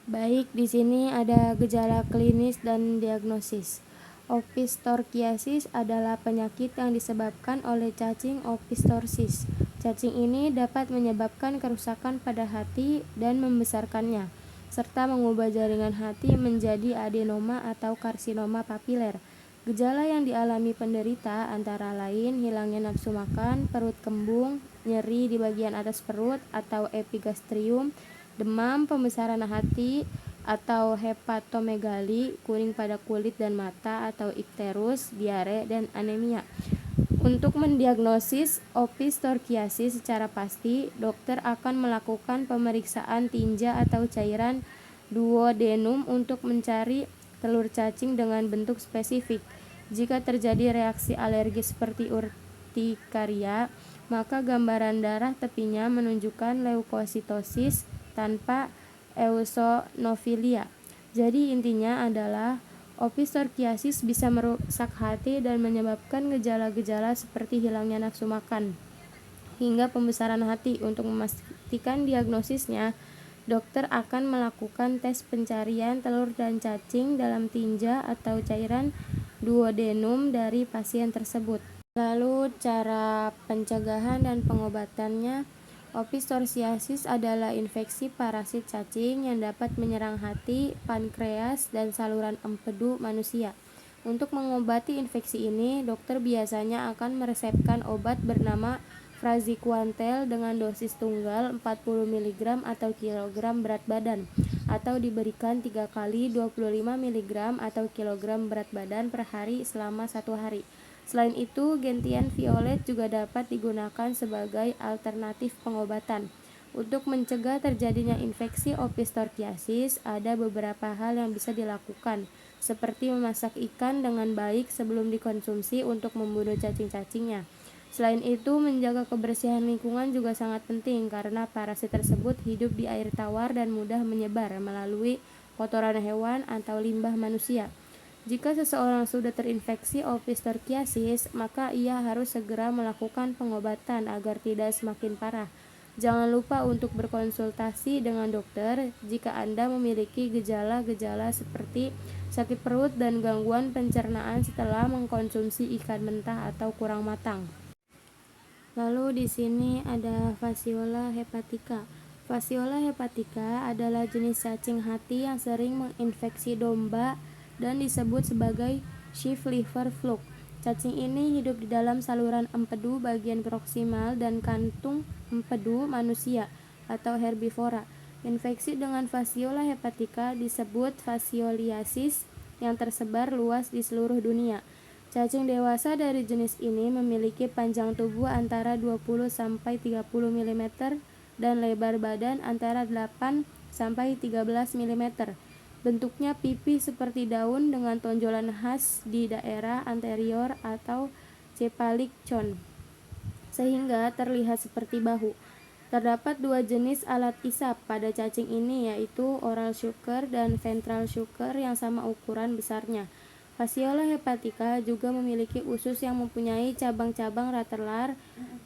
Baik, di sini ada gejala klinis dan diagnosis. Opistorchiasis adalah penyakit yang disebabkan oleh cacing opistorsis. Cacing ini dapat menyebabkan kerusakan pada hati dan membesarkannya, serta mengubah jaringan hati menjadi adenoma atau karsinoma papiler. Gejala yang dialami penderita antara lain hilangnya nafsu makan, perut kembung, nyeri di bagian atas perut atau epigastrium, demam, pembesaran hati atau hepatomegali, kuning pada kulit dan mata atau ikterus, diare, dan anemia. Untuk mendiagnosis opistorchiasis secara pasti, dokter akan melakukan pemeriksaan tinja atau cairan duodenum untuk mencari telur cacing dengan bentuk spesifik. Jika terjadi reaksi alergis seperti urtikaria, maka gambaran darah tepinya menunjukkan leukositosis tanpa eosinofilia. Jadi intinya adalah opistorchiasis bisa merusak hati dan menyebabkan gejala-gejala seperti hilangnya nafsu makan hingga pembesaran hati. Untuk memastikan diagnosisnya, dokter akan melakukan tes pencarian telur dan cacing dalam tinja atau cairan duodenum dari pasien tersebut. Lalu cara pencegahan dan pengobatannya. Opistorchiasis adalah infeksi parasit cacing yang dapat menyerang hati, pankreas, dan saluran empedu manusia. Untuk mengobati infeksi ini, dokter biasanya akan meresepkan obat bernama praziquantel dengan dosis tunggal 40 mg atau kilogram berat badan, atau diberikan 3 kali 25 mg atau kilogram berat badan per hari selama 1 hari. Selain itu, gentian violet juga dapat digunakan sebagai alternatif pengobatan. Untuk mencegah terjadinya infeksi opistorchiasis, ada beberapa hal yang bisa dilakukan, seperti memasak ikan dengan baik sebelum dikonsumsi untuk membunuh cacing-cacingnya. Selain itu, menjaga kebersihan lingkungan juga sangat penting karena parasit tersebut hidup di air tawar dan mudah menyebar melalui kotoran hewan atau limbah manusia. Jika seseorang sudah terinfeksi opistorchiasis, maka ia harus segera melakukan pengobatan agar tidak semakin parah. Jangan lupa untuk berkonsultasi dengan dokter jika Anda memiliki gejala-gejala seperti sakit perut dan gangguan pencernaan setelah mengkonsumsi ikan mentah atau kurang matang. Lalu di sini ada Fasciola hepatica. Fasciola hepatica adalah jenis cacing hati yang sering menginfeksi domba dan disebut sebagai sheep liver fluke. Cacing ini hidup di dalam saluran empedu bagian proksimal dan kantung empedu manusia atau herbivora. Infeksi dengan Fasciola hepatica disebut fascioliasis yang tersebar luas di seluruh dunia. Cacing dewasa dari jenis ini memiliki panjang tubuh antara 20 sampai 30 mm dan lebar badan antara 8 sampai 13 mm. Bentuknya pipih seperti daun dengan tonjolan khas di daerah anterior atau cephalic cone, sehingga terlihat seperti bahu. Terdapat dua jenis alat isap pada cacing ini, yaitu oral sucker dan ventral sucker yang sama ukuran besarnya. Fasciola hepatica juga memiliki usus yang mempunyai cabang-cabang lateral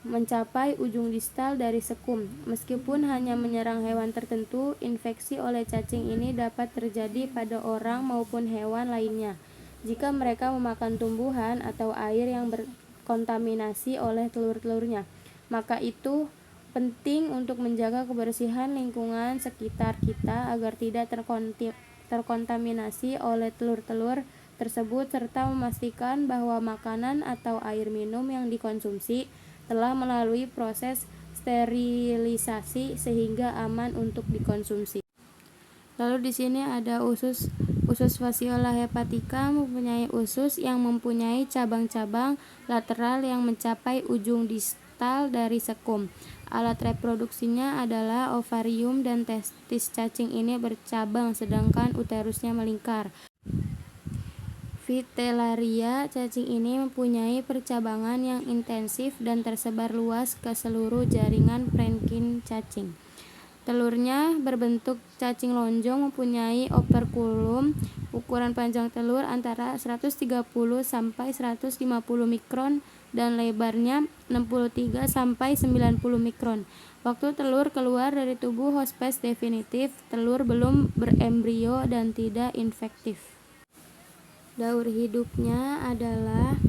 mencapai ujung distal dari sekum. Meskipun hanya menyerang hewan tertentu, infeksi oleh cacing ini dapat terjadi pada orang maupun hewan lainnya jika mereka memakan tumbuhan atau air yang berkontaminasi oleh telur-telurnya. Maka itu penting untuk menjaga kebersihan lingkungan sekitar kita agar tidak terkontaminasi oleh telur-telur tersebut, serta memastikan bahwa makanan atau air minum yang dikonsumsi telah melalui proses sterilisasi sehingga aman untuk dikonsumsi. Lalu di sini ada usus Fasciola hepatica mempunyai usus yang mempunyai cabang-cabang lateral yang mencapai ujung distal dari sekum. Alat reproduksinya adalah ovarium dan testis. Cacing ini bercabang sedangkan uterusnya melingkar. Vitellaria, cacing ini mempunyai percabangan yang intensif dan tersebar luas ke seluruh jaringan parenkim cacing. Telurnya berbentuk cacing lonjong, mempunyai operkulum. Ukuran panjang telur antara 130 sampai 150 mikron dan lebarnya 63 sampai 90 mikron. Waktu telur keluar dari tubuh hospes definitif, telur belum berembrio dan tidak infektif. Daur hidupnya adalah,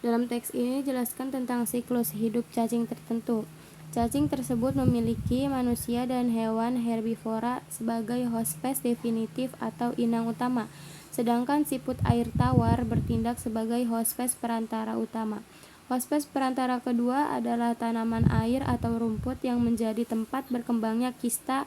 dalam teks ini jelaskan tentang siklus hidup cacing tertentu. Cacing tersebut memiliki manusia dan hewan herbivora sebagai hospes definitif atau inang utama, sedangkan siput air tawar bertindak sebagai hospes perantara utama. Hospes perantara kedua adalah tanaman air atau rumput yang menjadi tempat berkembangnya kista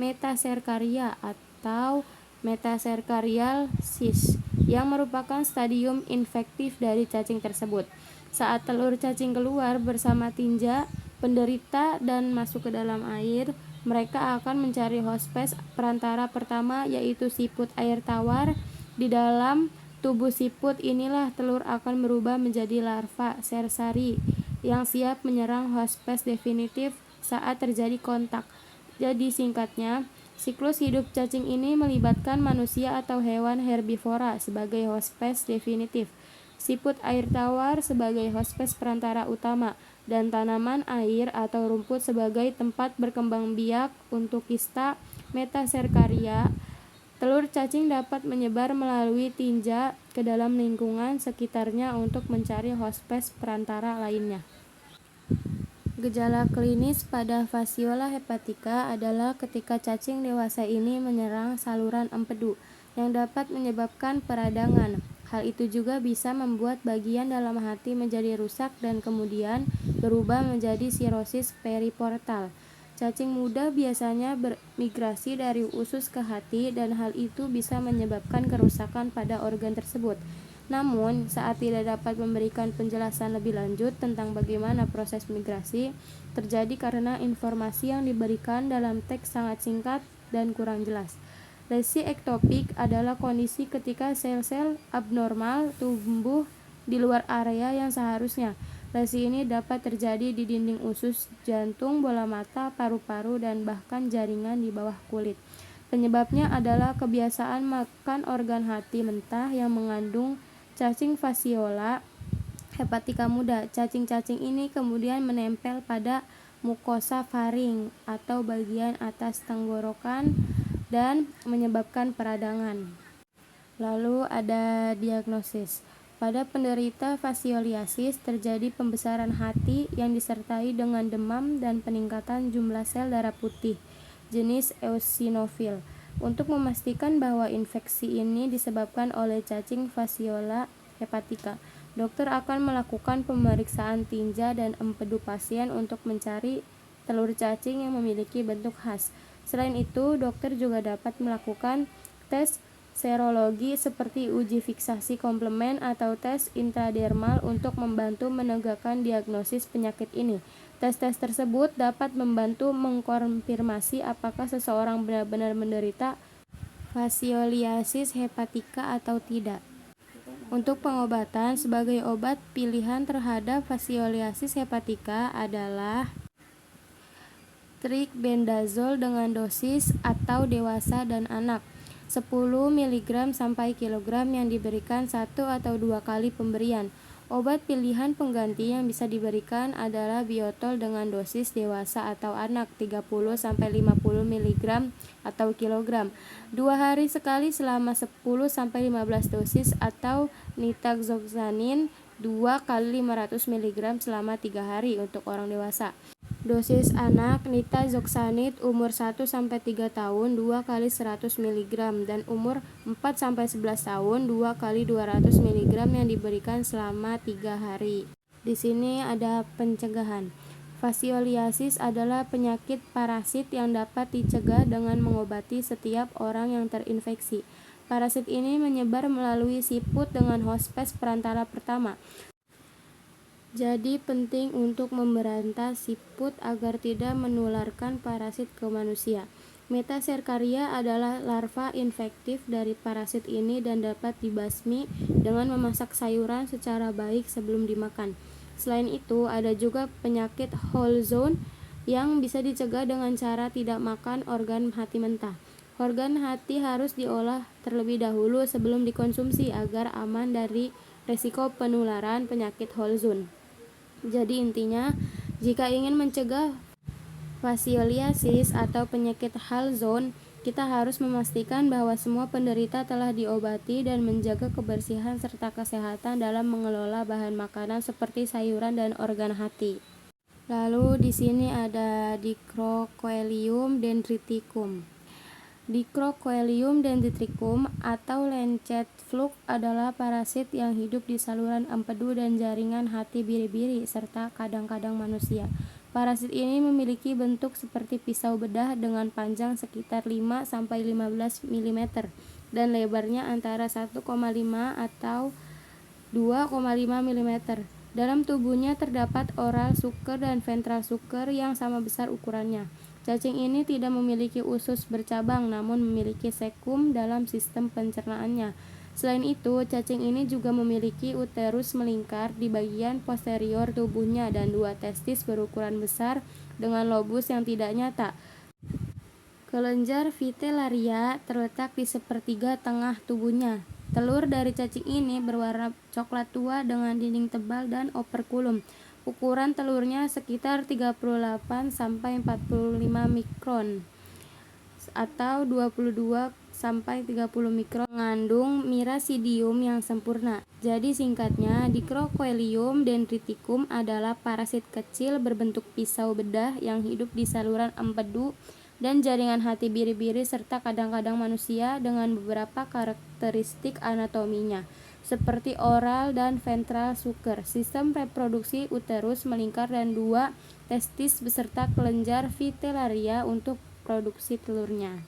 metaserkaria atau metaserkarial cyst, yang merupakan stadium infektif dari cacing tersebut. Saat telur cacing keluar bersama tinja penderita dan masuk ke dalam air, mereka akan mencari hospes perantara pertama, yaitu siput air tawar. Di dalam tubuh siput inilah telur akan berubah menjadi larva sersari yang siap menyerang hospes definitif saat terjadi kontak. Jadi singkatnya, siklus hidup cacing ini melibatkan manusia atau hewan herbivora sebagai hospes definitif, siput air tawar sebagai hospes perantara utama, dan tanaman air atau rumput sebagai tempat berkembang biak untuk kista metaserkaria. Telur cacing dapat menyebar melalui tinja ke dalam lingkungan sekitarnya untuk mencari hospes perantara lainnya. Gejala klinis pada Fasciola hepatica adalah ketika cacing dewasa ini menyerang saluran empedu, yang dapat menyebabkan peradangan. Hal itu juga bisa membuat bagian dalam hati menjadi rusak dan kemudian berubah menjadi sirosis periportal. Cacing muda biasanya bermigrasi dari usus ke hati dan hal itu bisa menyebabkan kerusakan pada organ tersebut. Namun, saat tidak dapat memberikan penjelasan lebih lanjut tentang bagaimana proses migrasi terjadi karena informasi yang diberikan dalam teks sangat singkat dan kurang jelas. Lesi ektopik adalah kondisi ketika sel-sel abnormal tumbuh di luar area yang seharusnya. Lesi ini dapat terjadi di dinding usus, jantung, bola mata, paru-paru, dan bahkan jaringan di bawah kulit. Penyebabnya adalah kebiasaan makan organ hati mentah yang mengandung cacing Fasciola hepatica muda. Cacing-cacing ini kemudian menempel pada mukosa faring atau bagian atas tenggorokan dan menyebabkan peradangan. Lalu ada diagnosis. Pada penderita fascioliasis terjadi pembesaran hati yang disertai dengan demam dan peningkatan jumlah sel darah putih jenis eosinofil. Untuk memastikan bahwa infeksi ini disebabkan oleh cacing Fasciola hepatica, dokter akan melakukan pemeriksaan tinja dan empedu pasien untuk mencari telur cacing yang memiliki bentuk khas. Selain itu, dokter juga dapat melakukan tes serologi seperti uji fiksasi komplement atau tes intradermal untuk membantu menegakkan diagnosis penyakit ini. Tes-tes tersebut dapat membantu mengkonfirmasi apakah seseorang benar-benar menderita fascioliasis hepatica atau tidak. Untuk pengobatan, sebagai obat pilihan terhadap fascioliasis hepatica adalah trikbendazol dengan dosis atau dewasa dan anak 10 mg sampai kilogram yang diberikan 1 atau 2 kali pemberian. Obat pilihan pengganti yang bisa diberikan adalah biotol dengan dosis dewasa atau anak 30 sampai 50 mg atau kilogram 2 hari sekali selama 10 sampai 15 dosis, atau nitazoxanide 2 kali 500 mg selama 3 hari untuk orang dewasa. Dosis anak nitazoxanide umur 1 sampai 3 tahun 2 kali 100 mg dan umur 4 sampai 11 tahun 2 kali 200 mg yang diberikan selama 3 hari. Di sini ada pencegahan. Fascioliasis adalah penyakit parasit yang dapat dicegah dengan mengobati setiap orang yang terinfeksi. Parasit ini menyebar melalui siput dengan hospes perantara pertama. Jadi penting untuk memberantas siput agar tidak menularkan parasit ke manusia. Metaserkaria adalah larva infektif dari parasit ini dan dapat dibasmi dengan memasak sayuran secara baik sebelum dimakan. Selain itu, ada juga penyakit whole zone yang bisa dicegah dengan cara tidak makan organ hati mentah. Organ hati harus diolah terlebih dahulu sebelum dikonsumsi agar aman dari risiko penularan penyakit whole zone. Jadi intinya, jika ingin mencegah fasioliasis atau penyakit Halzone, kita harus memastikan bahwa semua penderita telah diobati dan menjaga kebersihan serta kesehatan dalam mengelola bahan makanan seperti sayuran dan organ hati. Lalu di sini ada Dicrocoelium dendriticum. Dicrocoelium dendriticum atau lancet fluke adalah parasit yang hidup di saluran empedu dan jaringan hati biri-biri serta kadang-kadang manusia. Parasit ini memiliki bentuk seperti pisau bedah dengan panjang sekitar 5-15 mm dan lebarnya antara 1,5 atau 2,5 mm. Dalam tubuhnya terdapat oral sucker dan ventral sucker yang sama besar ukurannya. Cacing ini tidak memiliki usus bercabang namun memiliki sekum dalam sistem pencernaannya. Selain itu, cacing ini juga memiliki uterus melingkar di bagian posterior tubuhnya dan 2 testis berukuran besar dengan lobus yang tidak nyata. Kelenjar Vitellaria terletak di sepertiga tengah tubuhnya. Telur dari cacing ini berwarna coklat tua dengan dinding tebal dan operkulum. Ukuran telurnya sekitar 38-45 mikron atau 22-30 mikron, mengandung mirasidium yang sempurna. Jadi singkatnya, Dicrocoelium dendriticum adalah parasit kecil berbentuk pisau bedah yang hidup di saluran empedu dan jaringan hati biri-biri serta kadang-kadang manusia dengan beberapa karakteristik anatominya seperti oral dan ventral sucker, sistem reproduksi uterus melingkar dan 2 testis beserta kelenjar Vitellaria untuk produksi telurnya.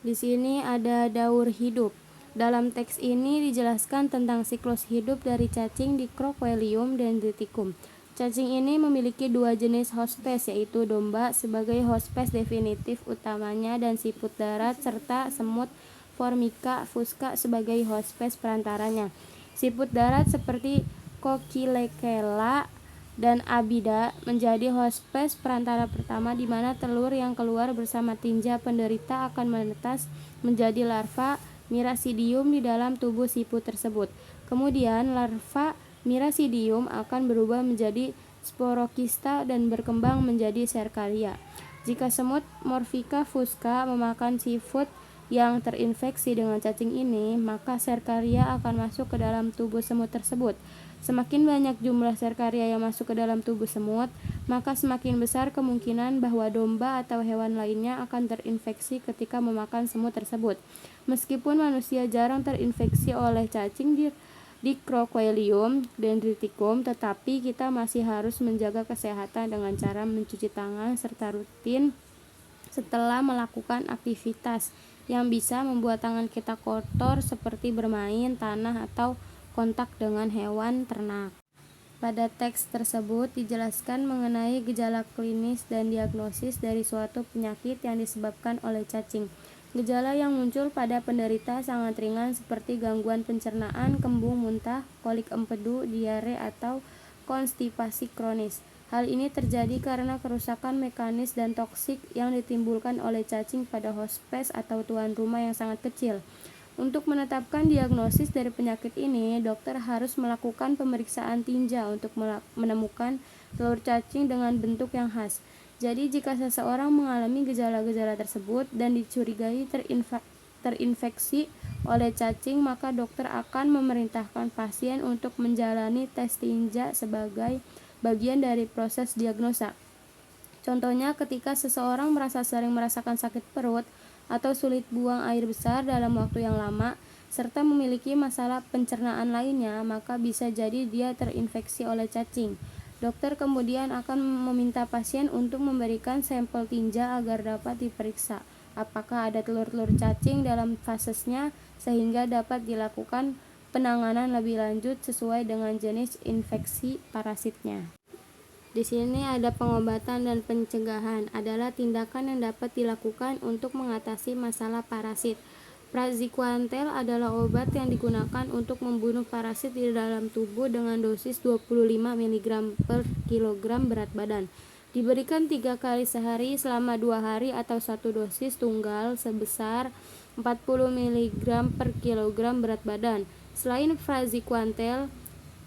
Di sini ada daur hidup. Dalam teks ini dijelaskan tentang siklus hidup dari cacing Dicrocoelium dendriticum. Cacing ini memiliki 2 jenis hospes, yaitu domba sebagai hospes definitif utamanya dan siput darat serta semut Formica fusca sebagai hospes perantaranya. Siput darat seperti Cochilecella dan Abida menjadi hospes perantara pertama di mana telur yang keluar bersama tinja penderita akan menetas menjadi larva mirasidium di dalam tubuh siput tersebut. Kemudian larva mirasidium akan berubah menjadi sporokista dan berkembang menjadi serkaria. Jika semut Morphica fusca memakan siput yang terinfeksi dengan cacing ini, maka serkaria akan masuk ke dalam tubuh semut tersebut. Semakin banyak jumlah serkaria yang masuk ke dalam tubuh semut, maka semakin besar kemungkinan bahwa domba atau hewan lainnya akan terinfeksi ketika memakan semut tersebut. Meskipun manusia jarang terinfeksi oleh cacing Dicrocoelium dendriticum, tetapi kita masih harus menjaga kesehatan dengan cara mencuci tangan serta rutin setelah melakukan aktivitas yang bisa membuat tangan kita kotor seperti bermain tanah atau kontak dengan hewan ternak. Pada teks tersebut dijelaskan mengenai gejala klinis dan diagnosis dari suatu penyakit yang disebabkan oleh cacing. Gejala yang muncul pada penderita sangat ringan seperti gangguan pencernaan, kembung, muntah, kolik empedu, diare, atau konstipasi kronis. Hal ini terjadi karena kerusakan mekanis dan toksik yang ditimbulkan oleh cacing pada hospes atau tuan rumah yang sangat kecil. Untuk menetapkan diagnosis dari penyakit ini, dokter harus melakukan pemeriksaan tinja untuk menemukan telur cacing dengan bentuk yang khas. Jadi jika seseorang mengalami gejala-gejala tersebut dan dicurigai terinfeksi oleh cacing, maka dokter akan memerintahkan pasien untuk menjalani tes tinja sebagai bagian dari proses diagnosa. Contohnya ketika seseorang sering merasakan sakit perut atau sulit buang air besar dalam waktu yang lama, serta memiliki masalah pencernaan lainnya, maka bisa jadi dia terinfeksi oleh cacing. Dokter kemudian akan meminta pasien untuk memberikan sampel tinja agar dapat diperiksa apakah ada telur-telur cacing dalam fasesnya sehingga dapat dilakukan penanganan lebih lanjut sesuai dengan jenis infeksi parasitnya. Di sini ada pengobatan dan pencegahan adalah tindakan yang dapat dilakukan untuk mengatasi masalah parasit. Praziquantel adalah obat yang digunakan untuk membunuh parasit di dalam tubuh dengan dosis 25 mg per kilogram berat badan. Diberikan 3 kali sehari selama 2 hari atau 1 dosis tunggal sebesar 40 mg per kilogram berat badan. Selain praziquantel,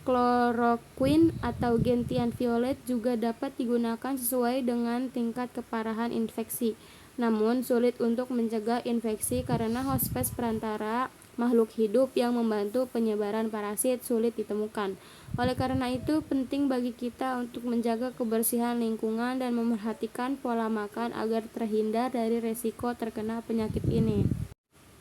Kloroquine atau gentian violet juga dapat digunakan sesuai dengan tingkat keparahan infeksi. Namun, sulit untuk mencegah infeksi karena hospes perantara makhluk hidup yang membantu penyebaran parasit sulit ditemukan. Oleh karena itu, penting bagi kita untuk menjaga kebersihan lingkungan dan memperhatikan pola makan agar terhindar dari resiko terkena penyakit ini.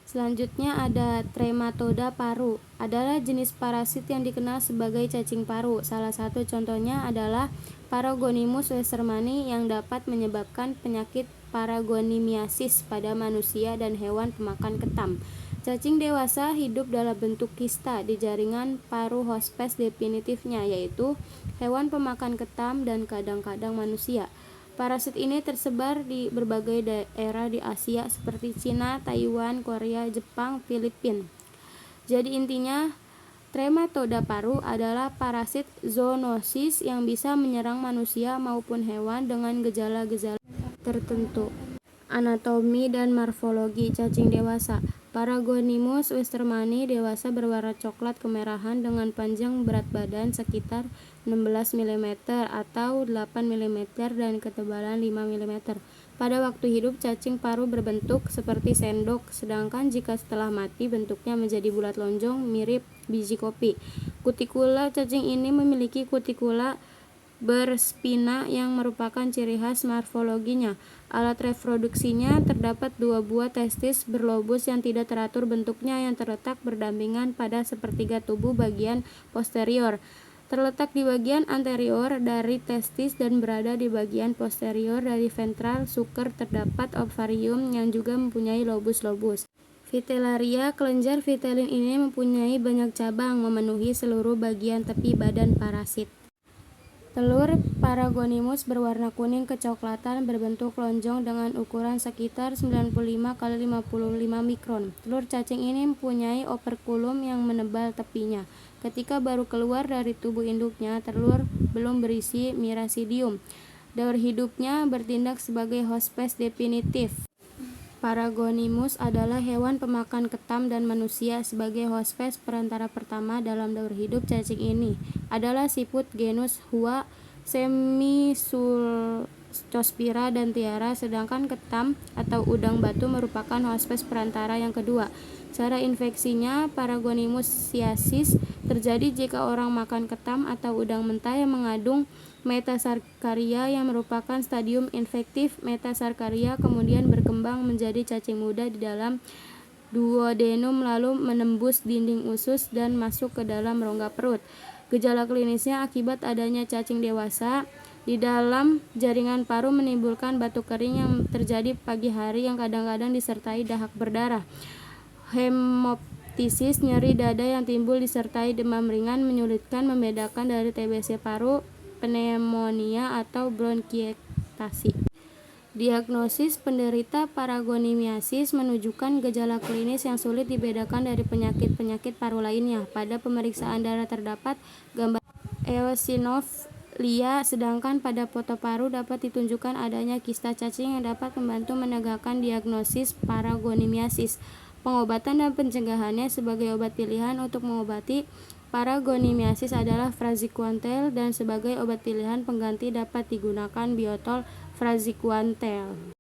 Selanjutnya ada Trematoda paru, adalah jenis parasit yang dikenal sebagai cacing paru. Salah satu contohnya adalah Paragonimus westermani yang dapat menyebabkan penyakit paragonimiasis pada manusia dan hewan pemakan ketam. Cacing dewasa hidup dalam bentuk kista di jaringan paru hospes definitifnya, yaitu hewan pemakan ketam dan kadang-kadang manusia. Parasit ini tersebar di berbagai daerah di Asia seperti Cina, Taiwan, Korea, Jepang, Filipina. Jadi intinya, Trematoda paru adalah parasit zoonosis yang bisa menyerang manusia maupun hewan dengan gejala-gejala tertentu. Anatomi dan morfologi cacing dewasa. Paragonimus westermani dewasa berwarna coklat kemerahan dengan panjang berat badan sekitar 16 mm atau 8 mm dan ketebalan 5 mm. Pada waktu hidup, cacing paru berbentuk seperti sendok, sedangkan jika setelah mati bentuknya menjadi bulat lonjong mirip biji kopi. Kutikula cacing ini memiliki kutikula berspina yang merupakan ciri khas morfologinya. Alat reproduksinya terdapat 2 buah testis berlobus yang tidak teratur bentuknya yang terletak berdampingan pada sepertiga tubuh bagian posterior. Terletak di bagian anterior dari testis dan berada di bagian posterior dari ventral sucker. Terdapat ovarium yang juga mempunyai lobus-lobus. Vitellaria, kelenjar vitelin ini mempunyai banyak cabang memenuhi seluruh bagian tepi badan parasit. Telur Paragonimus berwarna kuning kecoklatan berbentuk lonjong dengan ukuran sekitar 95 x 55 mikron. Telur cacing ini mempunyai operkulum yang menebal tepinya. Ketika baru keluar dari tubuh induknya, telur belum berisi mirasidium. Daur hidupnya bertindak sebagai hospes definitif. Paragonimus adalah hewan pemakan ketam dan manusia. Sebagai hospes perantara pertama dalam daur hidup cacing ini adalah siput genus Hua, Semisulcospira dan Tiara, sedangkan ketam atau udang batu merupakan hospes perantara yang kedua. Cara infeksinya, Paragonimosiasis terjadi jika orang makan ketam atau udang mentah yang mengandung metasarkaria yang merupakan stadium infektif. Metasarkaria kemudian berkembang menjadi cacing muda di dalam duodenum lalu menembus dinding usus dan masuk ke dalam rongga perut. Gejala klinisnya akibat adanya cacing dewasa di dalam jaringan paru menimbulkan batuk kering yang terjadi pagi hari yang kadang-kadang disertai dahak berdarah. Hemoptisis, nyeri dada yang timbul disertai demam ringan menyulitkan membedakan dari TBC paru, pneumonia atau bronkiekstasi. Diagnosis penderita paragonimiasis menunjukkan gejala klinis yang sulit dibedakan dari penyakit-penyakit paru lainnya. Pada pemeriksaan darah terdapat gambar eosinofilia, sedangkan pada foto paru dapat ditunjukkan adanya kista cacing yang dapat membantu menegakkan diagnosis paragonimiasis. Pengobatan dan pencegahannya sebagai obat pilihan untuk mengobati paragonimiasis adalah praziquantel dan sebagai obat pilihan pengganti dapat digunakan biotol praziquantel.